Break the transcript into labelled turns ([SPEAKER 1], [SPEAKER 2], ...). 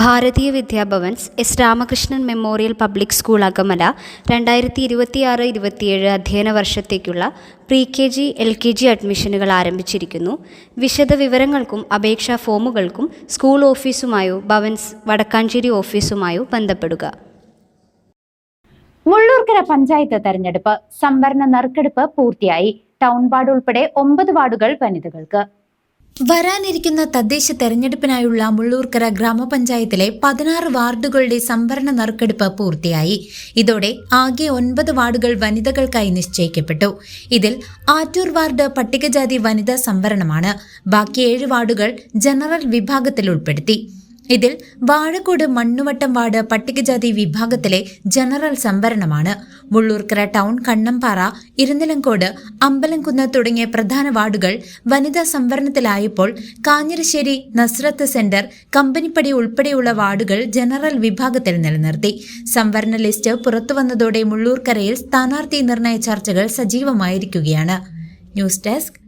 [SPEAKER 1] ഭാരതീയ Vidya Bhavans S Ramakrishnan memorial public school Akamala 2026-27 അധ്യയന വർഷത്തേക്കുള്ള പ്രീ-KG, LKG അഡ്മിഷനുകൾ ആരംഭിച്ചിരിക്കുന്നു. വിശദവിവരങ്ങൾക്കും അപേക്ഷാ ഫോമുകൾക്കും സ്കൂൾ ഓഫീസുമായോ ഭവൻസ് വടക്കാഞ്ചേരി ഓഫീസുമായോ ബന്ധപ്പെടുക.
[SPEAKER 2] മുള്ളൂർക്കര പഞ്ചായത്ത് തെരഞ്ഞെടുപ്പ് സംവരണ നറുക്കെടുപ്പ് പൂർത്തിയായി. ടൗൺ വാർഡ് ഉൾപ്പെടെ 9 വാർഡുകൾ വനിതകൾക്ക്.
[SPEAKER 3] വരാനിരിക്കുന്ന തദ്ദേശ തെരഞ്ഞെടുപ്പിനായുള്ള മുള്ളൂർക്കര ഗ്രാമപഞ്ചായത്തിലെ 16 വാർഡുകളുടെ സംവരണ നറുക്കെടുപ്പ് പൂർത്തിയായി. ഇതോടെ ആകെ 9 വാർഡുകൾ വനിതകൾക്കായി നിശ്ചയിക്കപ്പെട്ടു. ഇതിൽ ആറ്റൂർ വാർഡ് പട്ടികജാതി വനിതാ സംവരണമാണ്. ബാക്കി 7 വാർഡുകൾ ജനറൽ വിഭാഗത്തിൽ ഉൾപ്പെടുത്തി. ഇതിൽ വാഴക്കോട് മണ്ണുവട്ടം വാർഡ് പട്ടികജാതി വിഭാഗത്തിലെ ജനറൽ സംവരണമാണ്. മുള്ളൂർക്കര ടൗൺ, കണ്ണമ്പാറ, ഇരുനിലങ്കോട്, അമ്പലംകുന്ന് തുടങ്ങിയ പ്രധാന വാർഡുകൾ വനിതാ സംവരണത്തിലായപ്പോൾ കാഞ്ഞിരശ്ശേരി, നസ്രത്ത് സെന്റർ, കമ്പനിപ്പടി ഉൾപ്പെടെയുള്ള വാർഡുകൾ ജനറൽ വിഭാഗത്തിൽ നിലനിർത്തി. സംവരണ ലിസ്റ്റ് പുറത്തുവന്നതോടെ മുള്ളൂർക്കരയിൽ സ്ഥാനാർത്ഥി നിർണയ ചർച്ചകൾ സജീവമായിരിക്കുകയാണ്. News desk